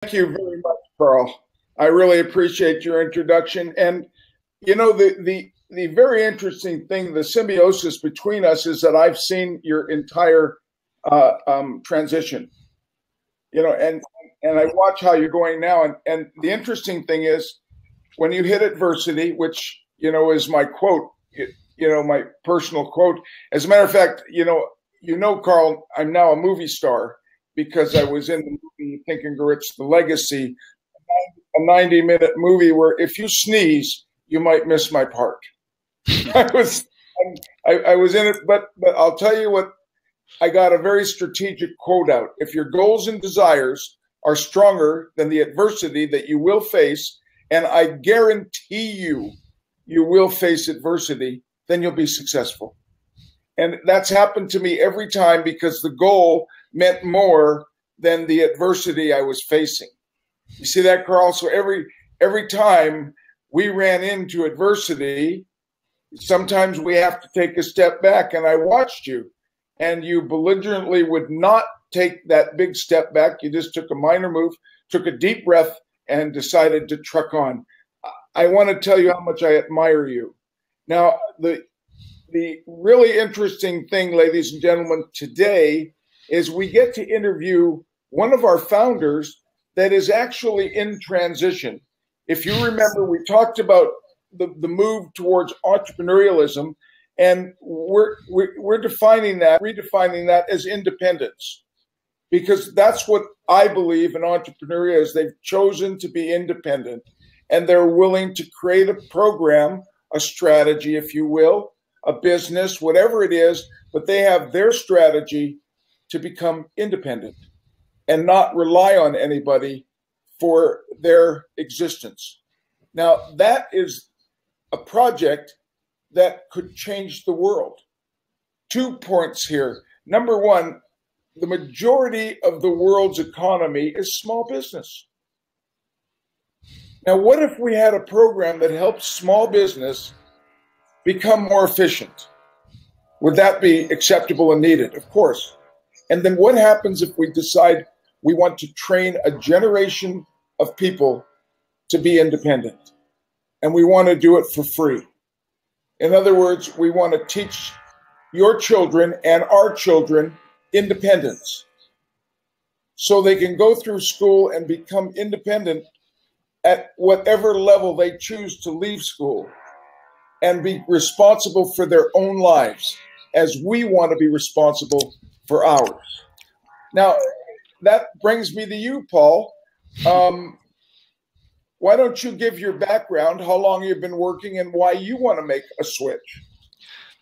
Thank you very much, Carl. I really appreciate your introduction. And you know, the very interesting thing, the symbiosis between us, is that I've seen your entire transition. You know, and I watch how you're going now. And the interesting thing is when you hit adversity, which is my quote, my personal quote. As a matter of fact, Carl, I'm now a movie star because I was in the movie Think and Grow Rich, The Legacy, a 90-minute movie where if you sneeze, you might miss my part. I was in it, but I'll tell you what, I got a very strategic quote out. If your goals and desires are stronger than the adversity that you will face, and I guarantee you will face adversity, then you'll be successful. And that's happened to me every time because the goal meant more than the adversity I was facing. You see that, Carl? So every time we ran into adversity, sometimes we have to take a step back. And I watched you, and you belligerently would not take that big step back. You just took a minor move, took a deep breath, and decided to truck on. I want to tell you how much I admire you. Now, the really interesting thing, ladies and gentlemen, today is we get to interview one of our founders that is actually in transition. If you remember, we talked about the move towards entrepreneurialism, and we're redefining that as independence, because that's what I believe in entrepreneurs. They've chosen to be independent, and they're willing to create a program, a strategy, if you will, a business, whatever it is, but they have their strategy to become independent and not rely on anybody for their existence. Now, that is a project that could change the world. 2 points here. Number one, the majority of the world's economy is small business. Now, what if we had a program that helps small business become more efficient? Would that be acceptable and needed? Of course. And then what happens if we decide we want to train a generation of people to be independent, and we want to do it for free? In other words, we want to teach your children and our children independence so they can go through school and become independent at whatever level they choose to leave school and be responsible for their own lives as we want to be responsible for ours. Now, that brings me to you, Paul. Why don't you give your background, how long you've been working, and why you want to make a switch?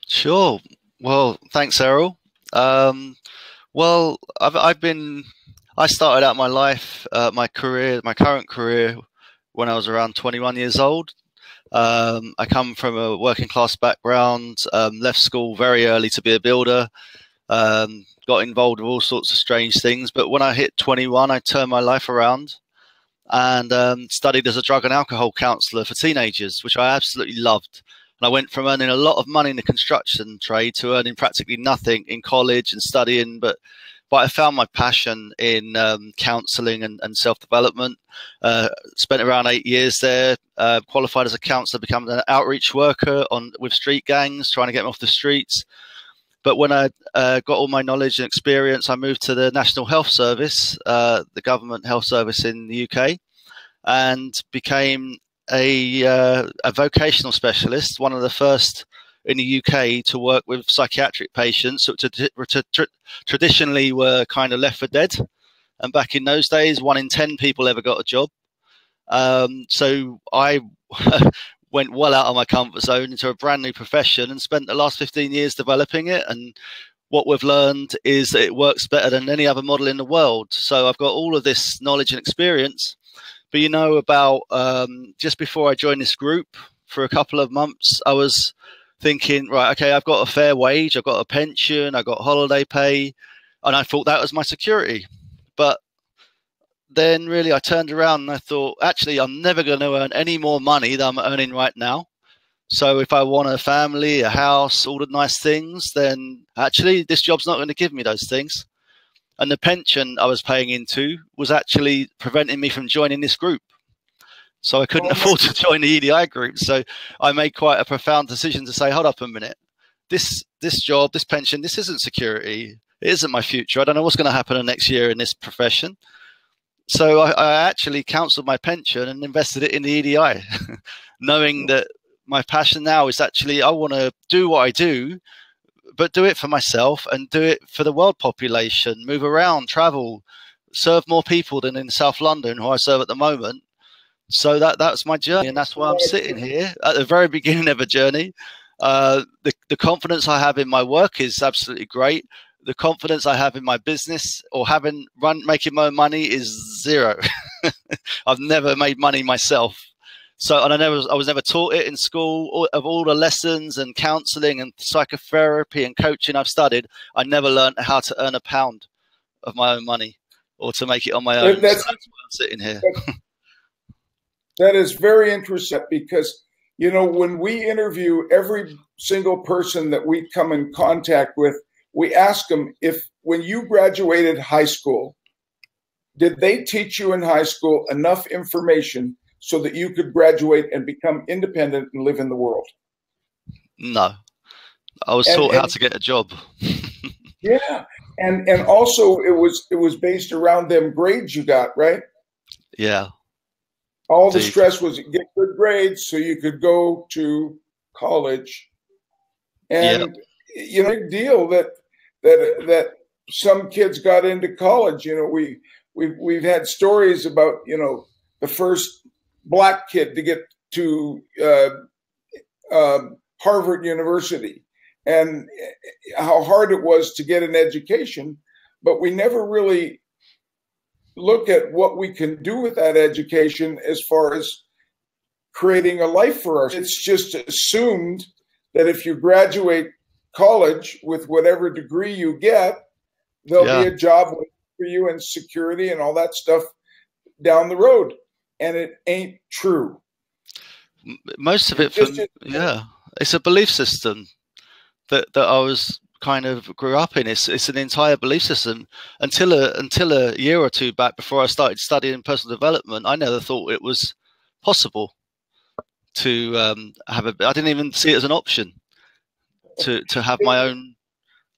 Sure. Well, thanks, Errol. Well, I started out my life, my current career, when I was around 21 years old. I come from a working class background, left school very early to be a builder, got involved with all sorts of strange things. But when I hit 21, I turned my life around and studied as a drug and alcohol counselor for teenagers, which I absolutely loved. And I went from earning a lot of money in the construction trade to earning practically nothing in college and studying. But I found my passion in counselling and self-development. Spent around 8 years there, qualified as a counsellor, become an outreach worker with street gangs, trying to get them off the streets. But when I got all my knowledge and experience, I moved to the National Health Service, the government health service in the UK, and became a vocational specialist, one of the first in the UK to work with psychiatric patients that traditionally were kind of left for dead. And back in those days, 1 in 10 people ever got a job. So I went well out of my comfort zone into a brand new profession and spent the last 15 years developing it. And what we've learned is that it works better than any other model in the world. So I've got all of this knowledge and experience. But about just before I joined this group for a couple of months, I was thinking, right, okay, I've got a fair wage, I've got a pension, I've got holiday pay, and I thought that was my security. But then really I turned around and I thought, actually, I'm never going to earn any more money than I'm earning right now. So if I want a family, a house, all the nice things, then actually this job's not going to give me those things. And the pension I was paying into was actually preventing me from joining this group. So I couldn't afford to join the EDI group. So I made quite a profound decision to say, hold up a minute. This job, this pension, this isn't security. It isn't my future. I don't know what's going to happen the next year in this profession. So I actually cancelled my pension and invested it in the EDI, knowing that my passion now is actually, I want to do what I do, but do it for myself and do it for the world population, move around, travel, serve more people than in South London, who I serve at the moment. So that's my journey, and that's why I'm sitting here at the very beginning of a journey. The confidence I have in my work is absolutely great. The confidence I have in my business or making my own money is zero. I've never made money myself. So, and I was never taught it in school. Of all the lessons and counseling and psychotherapy and coaching I've studied, I never learned how to earn a pound of my own money or to make it on my own. That's why I'm sitting here. That is very interesting because, you know, when we interview every single person that we come in contact with, we ask them if when you graduated high school, did they teach you in high school enough information so that you could graduate and become independent and live in the world? No. I was taught how to get a job. Yeah. And also it was based around them grades you got, right? Yeah. All the stress was get good grades so you could go to college. And you know, big deal that some kids got into college. You know, we've had stories about, you know, the first black kid to get to Harvard University and how hard it was to get an education, but we never really look at what we can do with that education as far as creating a life for us. It's just assumed that if you graduate college with whatever degree you get, there'll be a job for you and security and all that stuff down the road. And it ain't true. Most of it, it's a belief system that I was kind of grew up in. It's an entire belief system. Until a year or two back, before I started studying personal development, I never thought it was possible to have I didn't even see it as an option to have my own.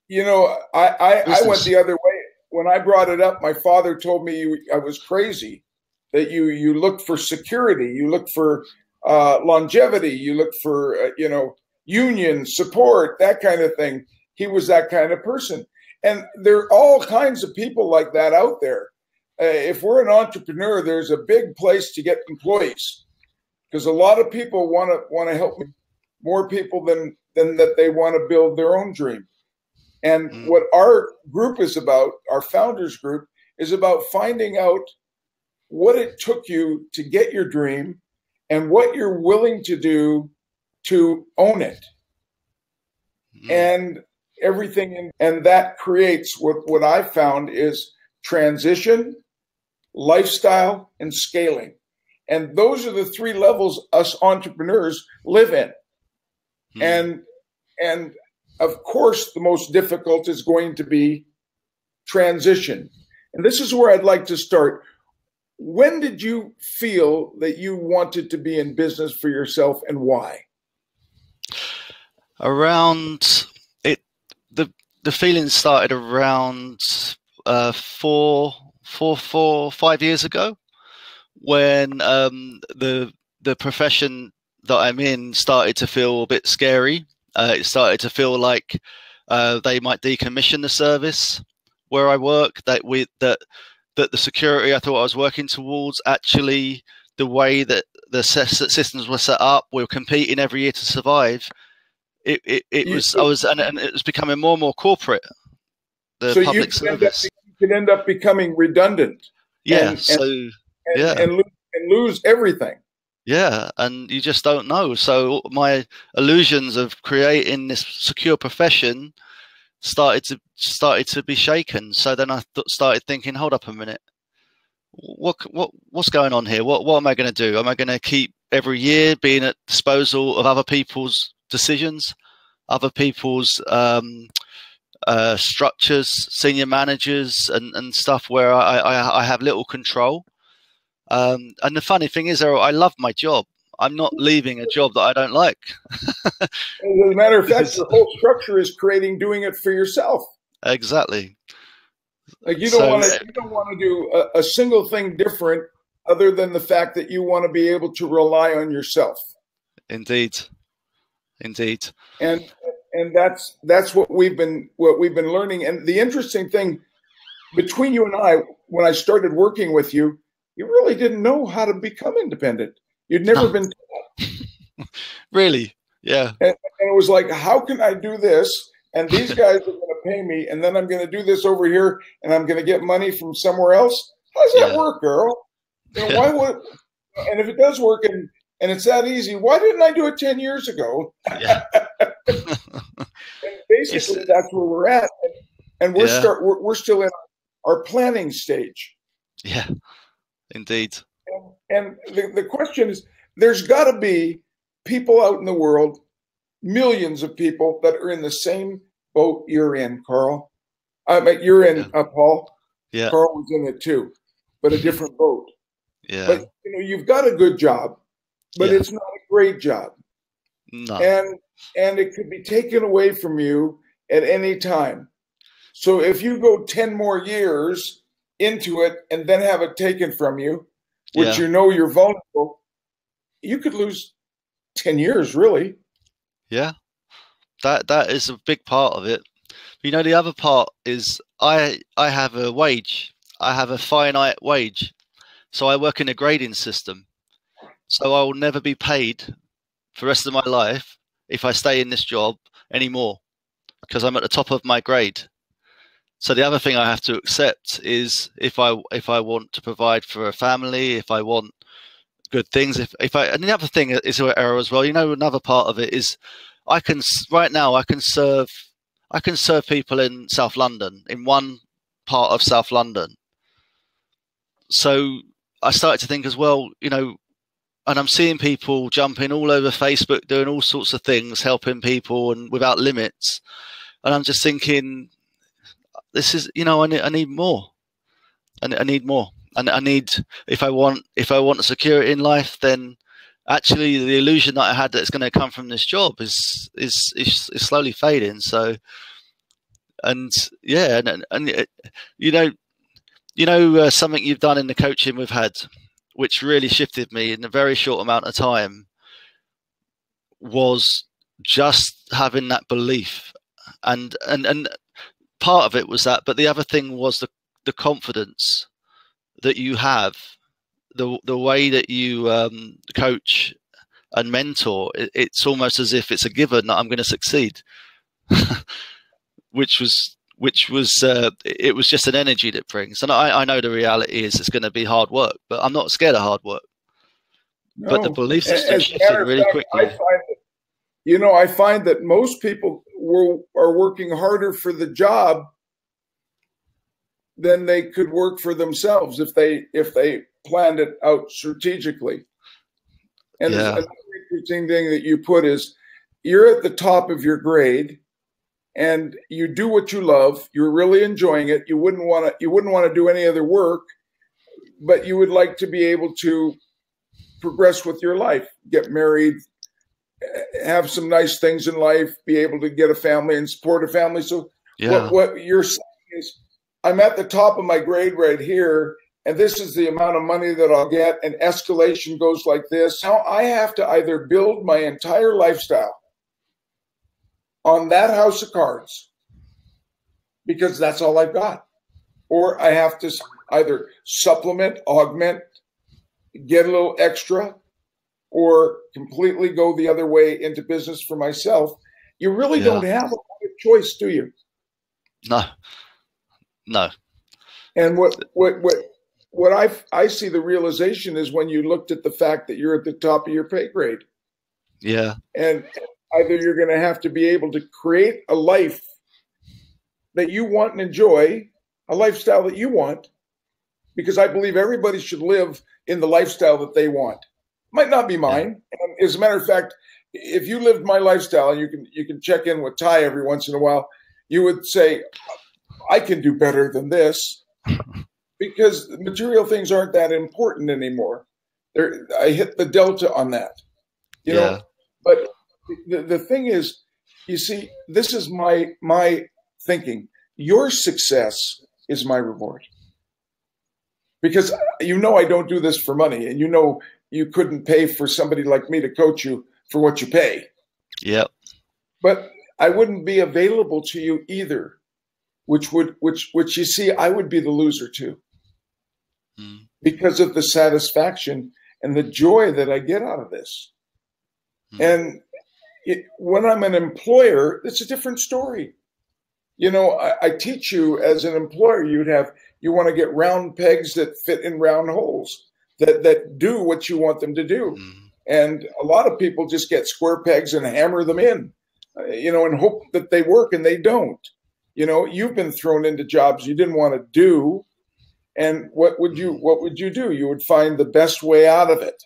You know, I went the other way. When I brought it up, my father told me I was crazy, that you looked for security, you looked for longevity, you looked for, you know, union support, that kind of thing. He was that kind of person. And there are all kinds of people like that out there. If we're an entrepreneur, there's a big place to get employees because a lot of people want to help more people than that they want to build their own dream. And what our group is about, our founders group, is about finding out what it took you to get your dream and what you're willing to do to own it. And everything, and that creates what I found is transition, lifestyle, and scaling. And those are the three levels us entrepreneurs live in. And of course, the most difficult is going to be transition. And this is where I'd like to start. When did you feel that you wanted to be in business for yourself and why? Around it, the feeling started around 5 years ago, when the profession that I'm in started to feel a bit scary. It started to feel like they might decommission the service where I work. That the security I thought I was working towards, actually the way that the systems were set up, we were competing every year to survive. It was becoming more and more corporate. The public service. You could end up becoming redundant. Yeah. And lose everything. Yeah, and you just don't know. So my illusions of creating this secure profession started to be shaken. So then I started thinking, hold up a minute, what's going on here? What am I going to do? Am I going to keep every year being at disposal of other people's decisions, other people's structures, senior managers, and stuff where I have little control. And the funny thing is, Errol, I love my job. I'm not leaving a job that I don't like. As a matter of fact, your whole structure is doing it for yourself. Exactly. Like you don't want to do a single thing different other than the fact that you want to be able to rely on yourself. Indeed. And that's what we've been learning. And the interesting thing between you and I, when I started working with you, you really didn't know how to become independent. You'd never been taught. Really? Yeah. And it was like, how can I do this? And these guys are going to pay me, and then I'm going to do this over here, and I'm going to get money from somewhere else. How does that work, Errol? You know, why would? And if it does work, and it's that easy, why didn't I do it 10 years ago? Yeah. And basically, that's where we're at, and we're still in our planning stage. Yeah, indeed. And the question is, there's got to be people out in the world, millions of people that are in the same boat you're in, Carl. I mean, you're in, Paul. Yeah. Carl was in it too, but a different boat. Yeah. But you know, you've got a good job, but it's not a great job. No. And it could be taken away from you at any time. So if you go 10 more years into it and then have it taken from you, which you know you're vulnerable, you could lose 10 years, really. Yeah, that is a big part of it. You know, the other part is I have a wage. I have a finite wage. So I work in a grading system. So I will never be paid for the rest of my life if I stay in this job anymore, because I'm at the top of my grade. So the other thing I have to accept is if I want to provide for a family, if I want good things, and the other thing is Errol as well. You know, another part of it is I can serve people in South London, in one part of South London. So I started to think as well, you know, and I'm seeing people jumping all over Facebook, doing all sorts of things, helping people and without limits. And I'm just thinking, this is, you know, I need more. I need more. And I need, if I want a security in life, then actually the illusion that I had that it's going to come from this job is slowly fading. So, and yeah, and you know, something you've done in the coaching we've had, which really shifted me in a very short amount of time, was just having that belief, and part of it was that, but the other thing was the confidence that you have, the way that you coach and mentor. It's almost as if it's a given that I'm going to succeed, which was it was just an energy that brings. And I know the reality is it's going to be hard work, but I'm not scared of hard work. No. But the belief system shifted really quickly. I find that most people are working harder for the job than they could work for themselves if they planned it out strategically. And another interesting thing that you put is, you're at the top of your grade and you do what you love. You're really enjoying it. You wouldn't want to do any other work, but you would like to be able to progress with your life, get married, have some nice things in life, be able to get a family and support a family. So what you're saying is, I'm at the top of my grade right here, and this is the amount of money that I'll get, and escalation goes like this. Now I have to either build my entire lifestyle on that house of cards, because that's all I've got, or I have to either supplement, augment, get a little extra, or completely go the other way into business for myself. You really don't have a lot of choice, do you? No. And what I see the realization is when you looked at the fact that you're at the top of your pay grade. Yeah. And either you're going to have to be able to create a life that you want and enjoy, a lifestyle that you want, because I believe everybody should live in the lifestyle that they want. Might not be mine. And as a matter of fact, if you lived my lifestyle, and you can check in with Ty every once in a while, you would say, I can do better than this, because material things aren't that important anymore. I hit the delta on that, you know. But the thing is, you see, this is my thinking. Your success is my reward, because you know I don't do this for money, and you know you couldn't pay for somebody like me to coach you for what you pay. Yep. But I wouldn't be available to you either, which you see, I would be the loser too, because of the satisfaction and the joy that I get out of this. And when I'm an employer, it's a different story. You know, I teach you as an employer, you want to get round pegs that fit in round holes, that do what you want them to do. And a lot of people just get square pegs and hammer them in, you know, and hope that they work, and they don't. You know, you've been thrown into jobs you didn't want to do. And what would you do? You would find the best way out of it.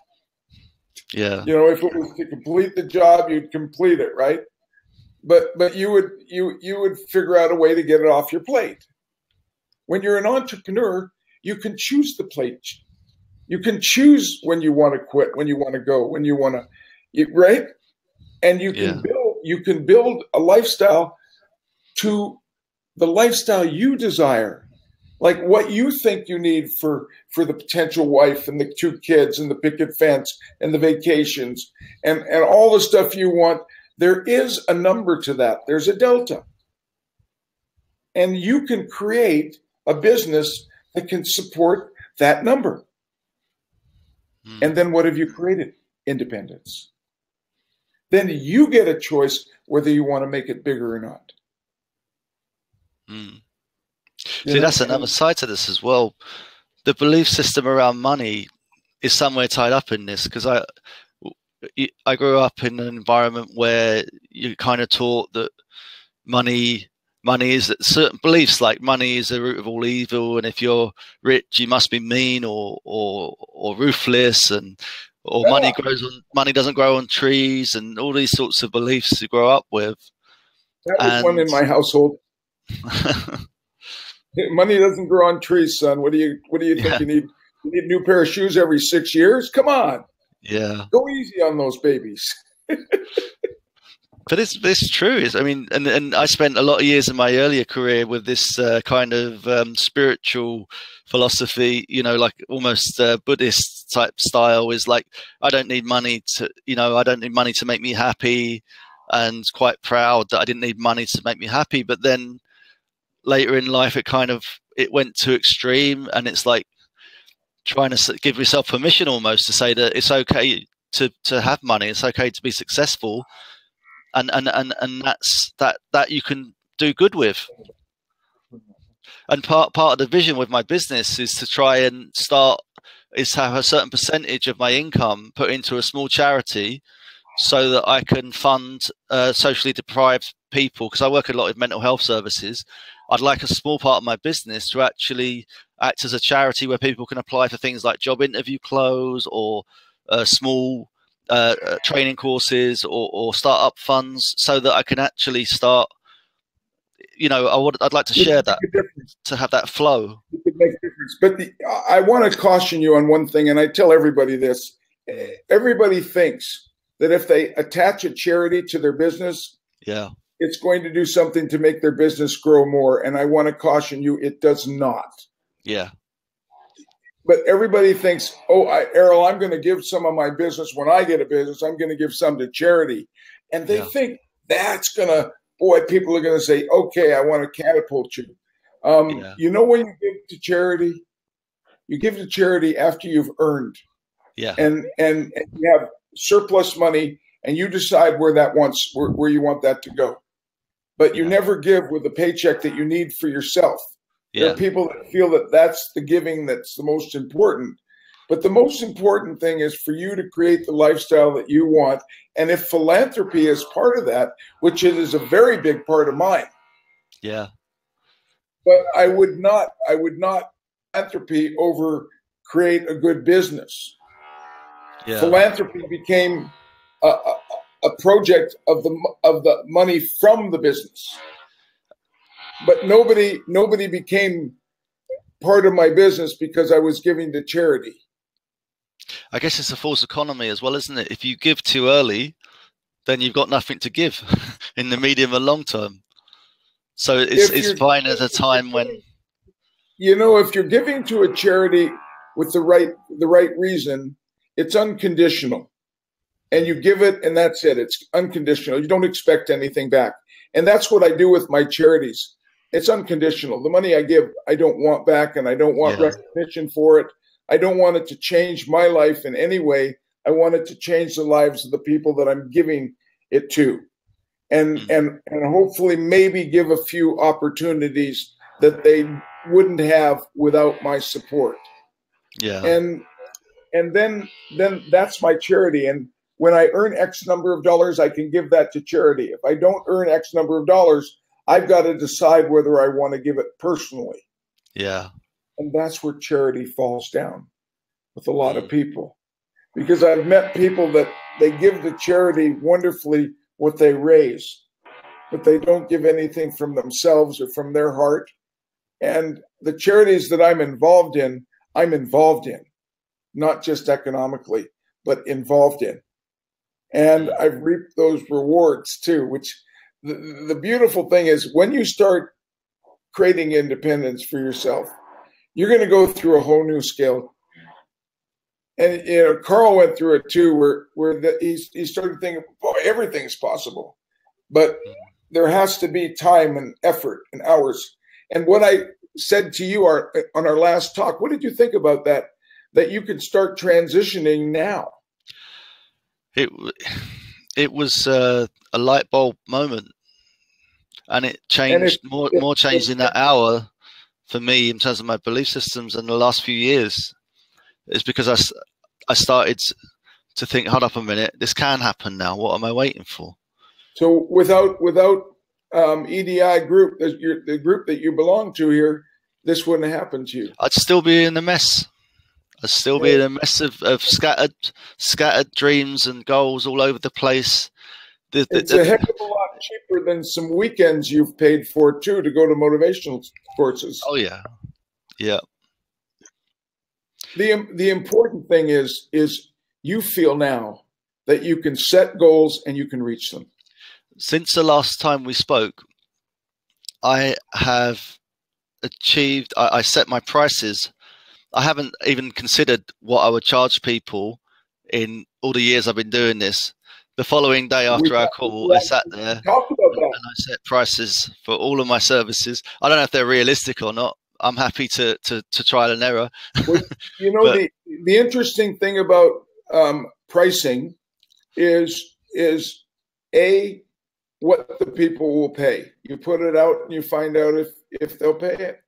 Yeah. You know, if it was to complete the job, you'd complete it, right? But you would figure out a way to get it off your plate. When you're an entrepreneur, you can choose the plate. You can choose when you want to quit, when you want to go, when you want to, right? And you can build a lifestyle to the lifestyle you desire, like what you think you need for the potential wife and the 2 kids and the picket fence and the vacations and all the stuff you want. There is a number to that. There's a delta. And you can create a business that can support that number. And then what have you created? Independence. Then you get a choice whether you want to make it bigger or not. See, that's another side to this as well. The belief system around money is somewhere tied up in this, because I grew up in an environment where you kind of taught that money is certain beliefs, like money is the root of all evil, and if you're rich, you must be mean or ruthless, or money doesn't grow on trees, and all these sorts of beliefs you grow up with. That was one in my household. Money doesn't grow on trees, son. What do you think you need? You need a new pair of shoes every 6 years? Come on. Yeah. Go easy on those babies. But it's true. I mean, and I spent a lot of years in my earlier career with this kind of spiritual philosophy, you know, like almost Buddhist type style, is like, I don't need money to make me happy, and quite proud that I didn't need money to make me happy. But then later in life, it went to extreme, and it's like trying to give yourself permission almost to say that it's okay to have money. It's okay to be successful. And that's that you can do good with. And part of the vision with my business is to try and have a certain percentage of my income put into a small charity, so that I can fund socially deprived people, because I work a lot with mental health services. I'd like a small part of my business to actually act as a charity where people can apply for things like job interview clothes, or small training courses, or startup funds, so that I can actually start, you know, I'd like to share that, to have that flow. It could make a difference. But I want to caution you on one thing, and I tell everybody this. Everybody thinks that if they attach a charity to their business, it's going to do something to make their business grow more. And I want to caution you, it does not. Yeah. But everybody thinks, Errol, I'm going to give some of my business. When I get a business, I'm going to give some to charity. And they think that's going to, people are going to say, okay, I want to catapult you. You know, when you give to charity, you give to charity after you've earned. Yeah. And you have surplus money, and you decide where you want that to go. But you never give with a paycheck that you need for yourself. There are people that feel that that's the giving that's the most important. But the most important thing is for you to create the lifestyle that you want. And if philanthropy is part of that, which it is a very big part of mine. Yeah. But I would not philanthropy over create a good business. Yeah. Philanthropy became a project of the money from the business. but nobody became part of my business because I was giving to charity. I guess it's a false economy as well, isn't it? If you give too early, then you've got nothing to give in the medium and long term. So it's fine at a time when, you know, if you're giving to a charity with the right reason, it's unconditional, and you give it, and that's it. It's unconditional. You don't expect anything back, and that's what I do with my charities. It's unconditional. The money I give, I don't want back, and I don't want recognition for it. I don't want it to change my life in any way. I want it to change the lives of the people that I'm giving it to, and hopefully maybe give a few opportunities that they wouldn't have without my support. Yeah. And then that's my charity. And when I earn X number of dollars, I can give that to charity. If I don't earn X number of dollars, I've got to decide whether I want to give it personally. Yeah. And that's where charity falls down with a lot of people. Because I've met people that they give the charity wonderfully what they raise, but they don't give anything from themselves or from their heart. And the charities that I'm involved in, not just economically, but involved in. And I've reaped those rewards too, which the beautiful thing is when you start creating independence for yourself, you're going to go through a whole new scale. And, you know, Carl went through it too, where he started thinking, boy, everything's possible. But there has to be time and effort and hours. And what I said to you on our last talk, what did you think about that? That you could start transitioning now? It was a light bulb moment, and it changed more changed in that hour for me in terms of my belief systems in the last few years. It's because I started to think, hold up a minute, this can happen now. What am I waiting for? So without EDI group, the group that you belong to here, this wouldn't have happened to you. I'd still be in the mess. I'd still be in a mess of scattered dreams and goals all over the place. It's a heck of a lot cheaper than some weekends you've paid for too to go to motivational courses. Oh yeah, yeah. The important thing is you feel now that you can set goals and you can reach them. Since the last time we spoke, I have achieved. I set my prices. I haven't even considered what I would charge people in all the years I've been doing this. The following day after our call, I sat there and I set prices for all of my services. I don't know if they're realistic or not. I'm happy to trial and error. Well, you know, the interesting thing about pricing is what the people will pay. You put it out and you find out if they'll pay it.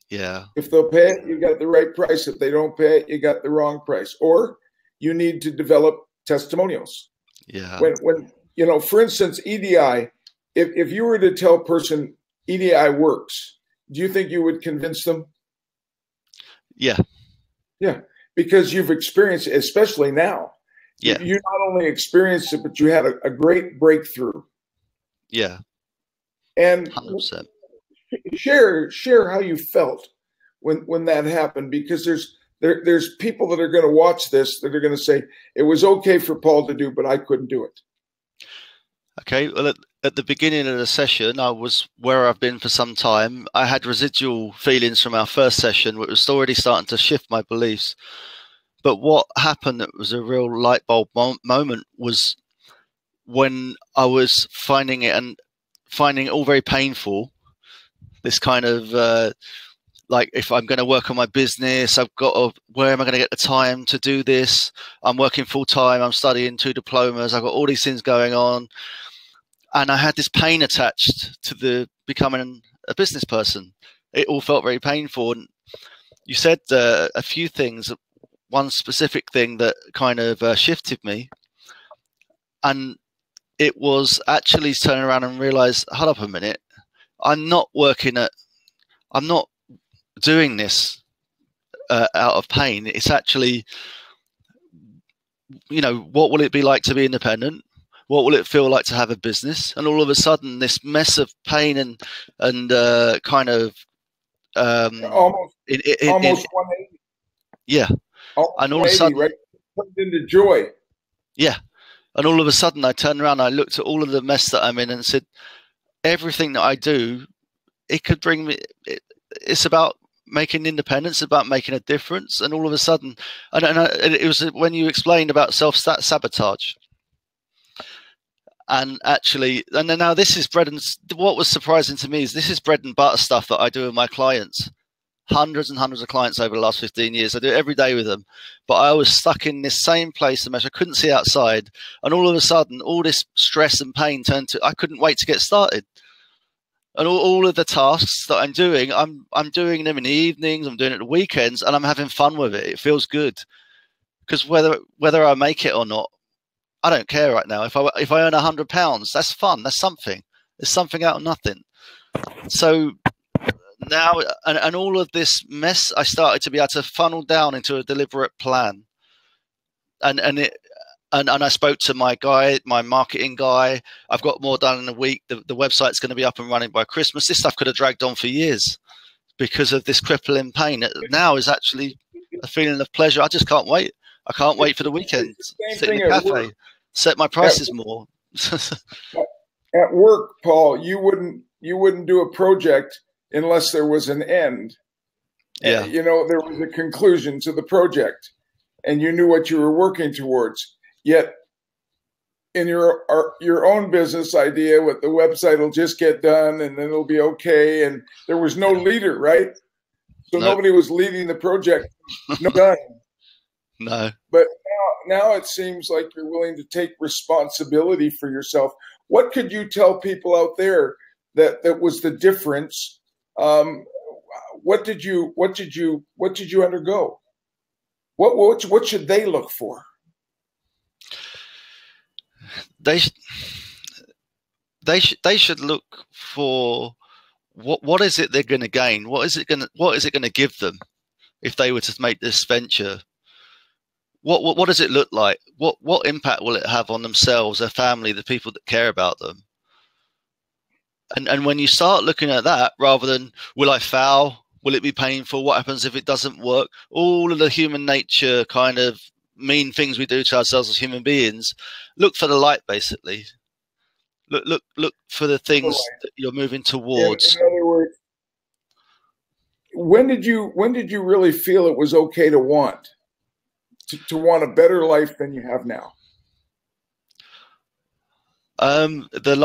Yeah. If they'll pay it, you got the right price. If they don't pay it, you got the wrong price. Or you need to develop testimonials. Yeah. When you know, for instance, EDI, if you were to tell a person EDI works, do you think you would convince them? Yeah. Yeah. Because you've experienced it, especially now. Yeah. You not only experienced it, but you had a great breakthrough. Yeah. And 100%. Share how you felt when that happened, because there's people that are going to watch this that are going to say it was okay for Paul to do, but I couldn't do it. Okay. Well, at the beginning of the session, I was where I've been for some time. I had residual feelings from our first session, which was already starting to shift my beliefs. But what happened that was a real light bulb moment was when I was finding it all very painful. This kind of like, if I'm going to work on my business, where am I going to get the time to do this? I'm working full time. I'm studying 2 diplomas. I've got all these things going on. And I had this pain attached to becoming a business person. It all felt very painful. And you said a few things. One specific thing that kind of shifted me. And it was actually turning around and realize, hold up a minute. I'm not doing this out of pain. It's actually, you know, what will it be like to be independent? What will it feel like to have a business? And all of a sudden, this mess of pain and kind of almost 180. Yeah, Almost and all of a 180, sudden, right? Turned into joy. yeah, and all of a sudden, I turned around, and I looked at all of the mess that I'm in, and said, everything that I do, it could bring me. It's about making independence, about making a difference, and all of a sudden, and it was when you explained about self-sabotage. And actually, and then now this is what was surprising to me is this is bread and butter stuff that I do with my clients. Hundreds and hundreds of clients over the last 15 years. I do it every day with them. But I was stuck in this same place I couldn't see outside. And all of a sudden, all this stress and pain turned to, I couldn't wait to get started. And all of the tasks that I'm doing, I'm doing them in the evenings, I'm doing it at the weekends, and I'm having fun with it. It feels good. Because whether I make it or not, I don't care right now. If I earn £100, that's fun. That's something. It's something out of nothing. So now, and all of this mess, I started to be able to funnel down into a deliberate plan. And I spoke to my marketing guy. I've got more done in a week. The website's going to be up and running by Christmas. This stuff could have dragged on for years because of this crippling pain. Now is actually a feeling of pleasure. I just can't wait. I can't wait for the weekend. Sit in the cafe, set my prices more. At work, Paul, you wouldn't do a project unless there was an end. Yeah. There was a conclusion to the project and you knew what you were working towards. Yet in your own business idea, what the website will just get done and then it'll be okay. And there was no leader, right? So nobody was leading the project. No done. No. But now it seems like you're willing to take responsibility for yourself. What could you tell people out there that was the difference? What did you undergo? What should they look for? They should look for what is it they're going to gain? What is it going to give them if they were to make this venture? What does it look like? What impact will it have on themselves, their family, the people that care about them? And when you start looking at that, rather than will I fail? Will it be painful? What happens if it doesn't work? All of the human nature kind of mean things we do to ourselves as human beings. Look for the light, basically. Look for the things that you're moving towards. In other words, when did you really feel it was okay to want a better life than you have now? The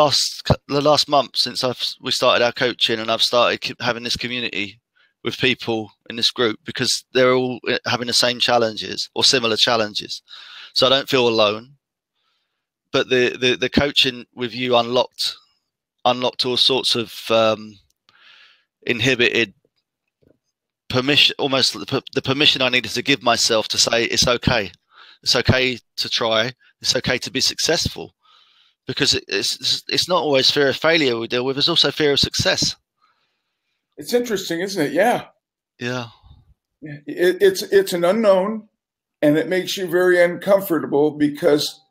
last month since we started our coaching, and I've started having this community with people in this group because they're all having the same challenges or similar challenges, so I don't feel alone. But the coaching with you unlocked all sorts of inhibited permission, almost the permission I needed to give myself to say it's okay to try, it's okay to be successful. Because it's not always fear of failure we deal with. There's also fear of success. It's interesting, isn't it? Yeah. Yeah. It's an unknown, and it makes you very uncomfortable because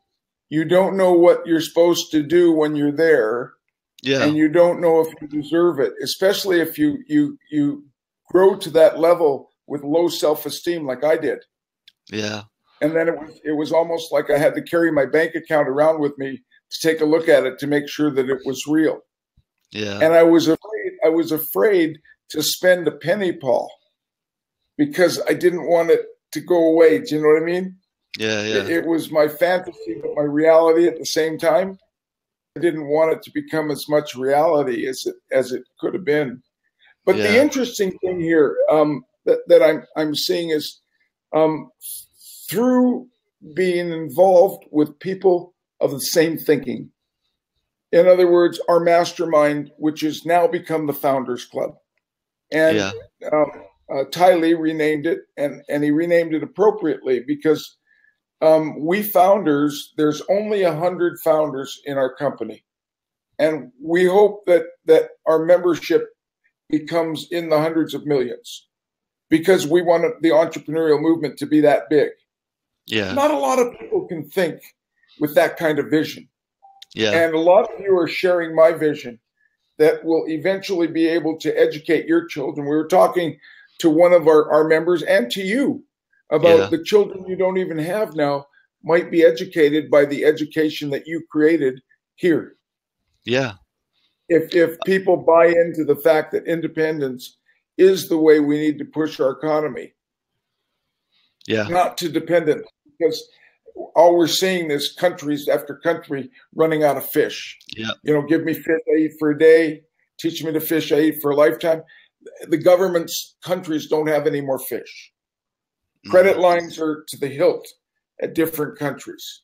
you don't know what you're supposed to do when you're there. Yeah. And you don't know if you deserve it, especially if you grow to that level with low self-esteem like I did. Yeah. And then it was almost like I had to carry my bank account around with me to take a look at it to make sure that it was real. Yeah. And I was afraid to spend a penny, Paul, because I didn't want it to go away. Do you know what I mean? Yeah, yeah. It was my fantasy, but my reality at the same time. I didn't want it to become as much reality as it could have been. But the interesting thing here that I'm seeing is through being involved with people of the same thinking. In other words, our mastermind, which has now become the Founders Club. And Ty Lee renamed it, and he renamed it appropriately because we founders, there's only 100 founders in our company. And we hope that our membership becomes in the hundreds of millions because we want the entrepreneurial movement to be that big. Yeah. Not a lot of people can think with that kind of vision. Yeah. And a lot of you are sharing my vision that will eventually be able to educate your children. We were talking to one of our members and to you about the children you don't even have now might be educated by the education that you created here. Yeah. If people buy into the fact that independence is the way we need to push our economy, not to dependence, because all we're seeing is countries after country running out of fish. Yeah. You know, give me fish I eat for a day, teach me to fish I eat for a lifetime. The government's countries don't have any more fish. Credit lines are to the hilt at different countries.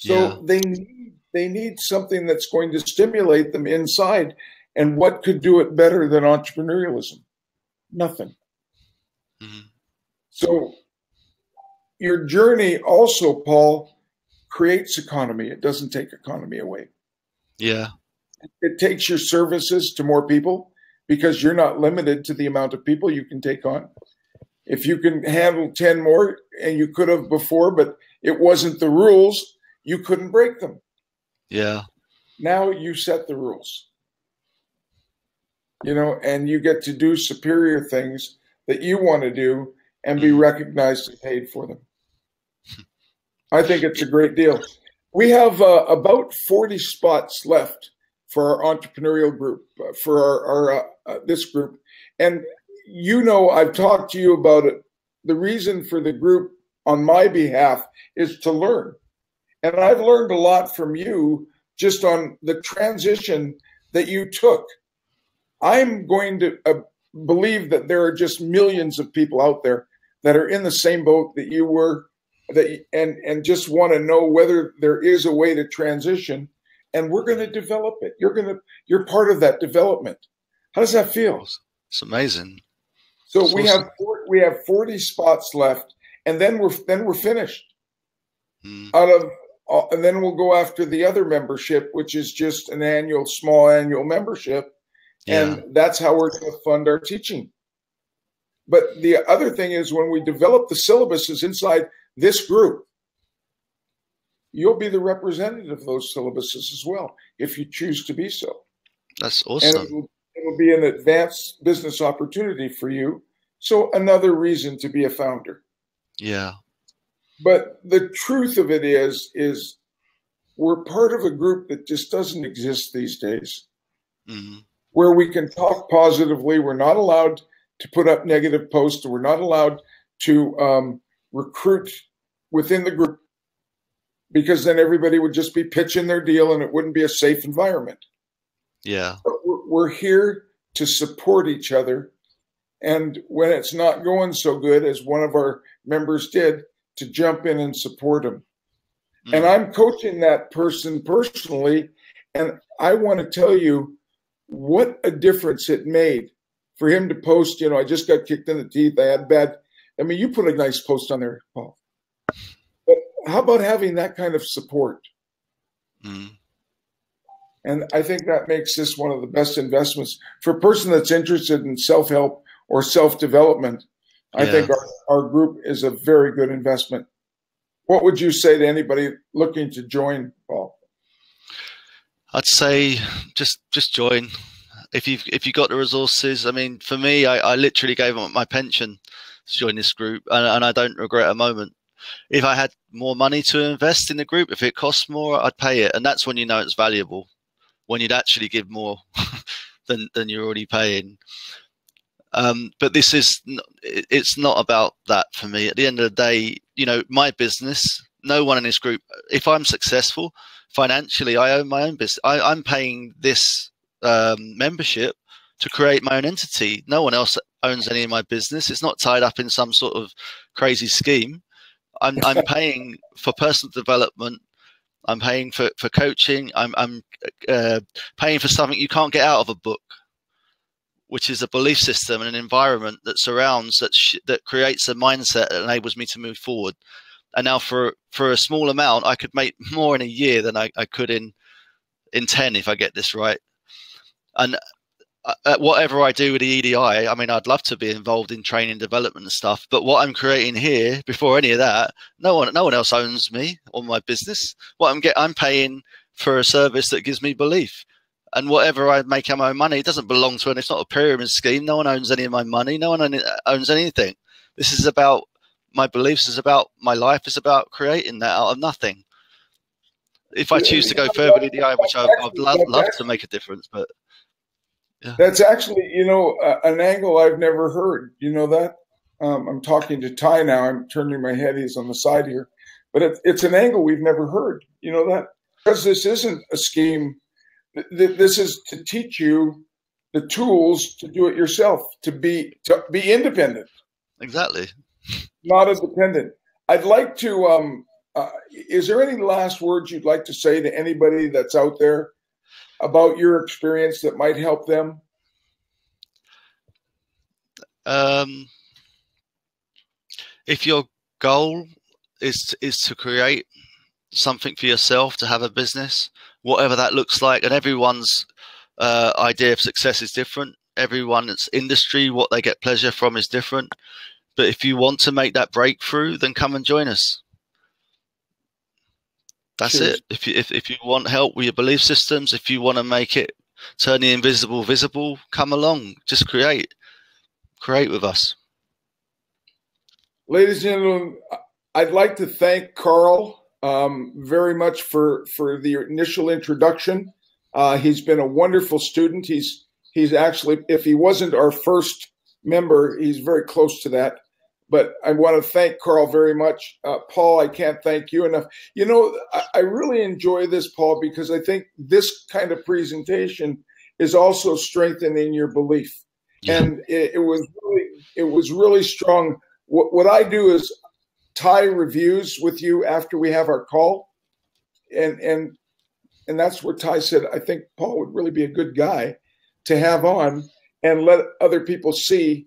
So they need something that's going to stimulate them inside. And what could do it better than entrepreneurialism? Nothing. So your journey also, Paul, creates economy. It doesn't take economy away. Yeah. It takes your services to more people because you're not limited to the amount of people you can take on. If you can handle 10 more, and you could have before, but it wasn't the rules, you couldn't break them. Yeah. Now you set the rules. You know, and you get to do superior things that you want to do and be recognized and paid for them. I think it's a great deal. We have about 40 spots left for our entrepreneurial group, for our this group. And you know, I've talked to you about it. The reason for the group on my behalf is to learn. And I've learned a lot from you just on the transition that you took. I'm going to believe that there are just millions of people out there that are in the same boat that you were, and just want to know whether there is a way to transition, and we're going to develop it. You're part of that development. How does that feel? It's amazing. So we have 40 spots left, and then we're finished. And then we'll go after the other membership, which is just an small annual membership. And that's how we're going to fund our teaching. But the other thing is, when we develop the syllabuses inside this group, you'll be the representative of those syllabuses as well, if you choose to be so. That's awesome. And it will be an advanced business opportunity for you. So another reason to be a founder. Yeah. But the truth of it is we're part of a group that just doesn't exist these days, where we can talk positively. We're not allowed to put up negative posts. We're not allowed to recruit within the group, because then everybody would just be pitching their deal and it wouldn't be a safe environment. Yeah. But we're here to support each other. And when it's not going so good, as one of our members did, to jump in and support them. And I'm coaching that person personally. And I want to tell you what a difference it made for him to post, you know, I just got kicked in the teeth. I had bad. I mean, you put a nice post on there, Paul. But how about having that kind of support? And I think that makes this one of the best investments for a person that's interested in self-help or self-development. I think our group is a very good investment. What would you say to anybody looking to join, Paul? I'd say just join. If you got the resources. I mean, for me, I literally gave up my pension to join this group, and I don't regret a moment. If I had more money to invest in the group, if it costs more, I'd pay it. And that's when you know it's valuable, when you'd actually give more than you're already paying. But it's not about that for me. At the end of the day, you know, my business, no one in this group, if I'm successful financially, I own my own business. I'm paying this membership to create my own entity. No one else owns any of my business. It's not tied up in some sort of crazy scheme. I'm paying for personal development. I'm paying for coaching. I'm paying for something you can't get out of a book, which is a belief system and an environment that surrounds, that creates a mindset that enables me to move forward. And now for a small amount, I could make more in a year than I could in 10 if I get this right. And whatever I do with the EDI, I mean, I'd love to be involved in training, development and stuff. But what I'm creating here, before any of that, no one else owns me or my business. I'm paying for a service that gives me belief. And whatever I make out of my money, it doesn't belong to anyone. It's not a pyramid scheme. No one owns any of my money. No one owns anything. This is about my beliefs. It's about my life. It's about creating that out of nothing. If I choose to go further with the eye, which I'd love to make a difference, but yeah. That's actually, you know, an angle I've never heard. You know that? I'm talking to Ty now. I'm turning my head. He's on the side here. But it's an angle we've never heard. You know that? Because this isn't a scheme. This is to teach you the tools to do it yourself, to be independent. Exactly. Not a dependent. I'd like to, is there any last words you'd like to say to anybody that's out there about your experience that might help them? If your goal is to create something for yourself, to have a business, whatever that looks like, and everyone's idea of success is different. Everyone's industry, what they get pleasure from is different. But if you want to make that breakthrough, then come and join us. That's it. If you want help with your belief systems, if you want to make it, turn the invisible visible, come along. Just create with us. Ladies and gentlemen, I'd like to thank Carl very much for the initial introduction. He's been a wonderful student. He's actually, if he wasn't our first member, he's very close to that. But I want to thank Carl very much. Paul, I can't thank you enough. You know, I really enjoy this, Paul, because I think this kind of presentation is also strengthening your belief. And it was really strong. What I do is tie reviews with you after we have our call. And that's where Ty said, I think Paul would really be a good guy to have on and let other people see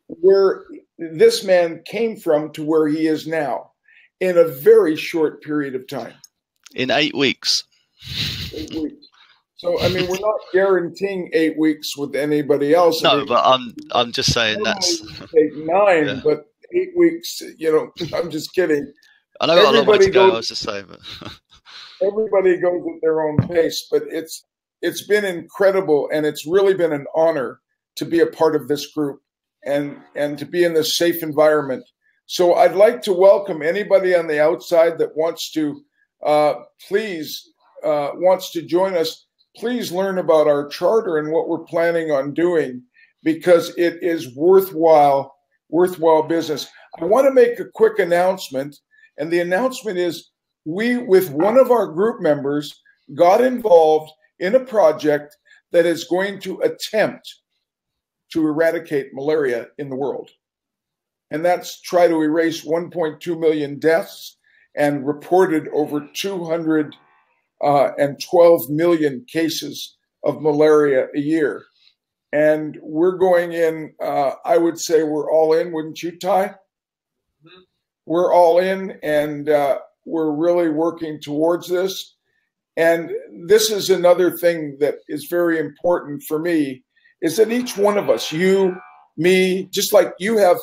where this man came from to where he is now in a very short period of time. In 8 weeks. 8 weeks. So, I mean, we're not guaranteeing 8 weeks with anybody else. No, I mean, but I'm just saying that's take 9, yeah. But 8 weeks, you know, I'm just kidding. I know got a long way to go, I was just saying. But everybody goes at their own pace, but it's been incredible, and it's really been an honor to be a part of this group and to be in this safe environment. So I'd like to welcome anybody on the outside that wants to wants to join us. Please learn about our charter and what we're planning on doing, because it is worthwhile business. I want to make a quick announcement, and the announcement is we, with one of our group members, got involved in a project that is going to attempt to eradicate malaria in the world. And that's try to erase 1.2 million deaths and reported over 212 million cases of malaria a year. And we're going in, I would say we're all in, wouldn't you, Ty? Mm-hmm. We're all in, and we're really working towards this. And this is another thing that is very important for me, is that each one of us, you, me, just like you have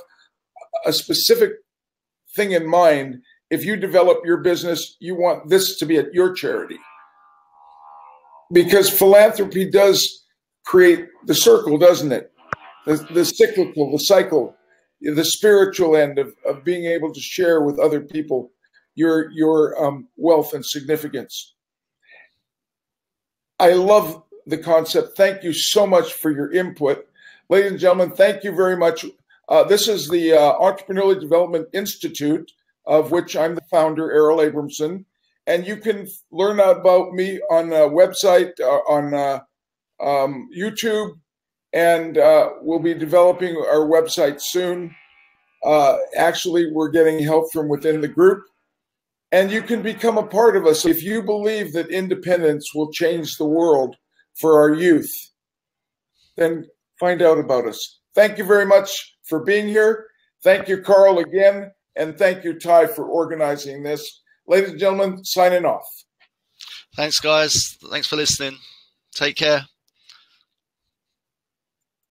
a specific thing in mind, if you develop your business, you want this to be at your charity. Because philanthropy does create the circle, doesn't it? The cyclical, the cycle, the spiritual end of being able to share with other people your wealth and significance. I love the concept. Thank you so much for your input. Ladies and gentlemen, thank you very much. This is the Entrepreneurial Development Institute, of which I'm the founder, Errol Abramson. And you can learn about me on a website, on YouTube, and we'll be developing our website soon. Actually, we're getting help from within the group. And you can become a part of us. If you believe that independence will change the world for our youth, then find out about us. Thank you very much for being here. Thank you, Carl, again. And thank you, Ty, for organizing this. Ladies and gentlemen, signing off. Thanks, guys. Thanks for listening. Take care.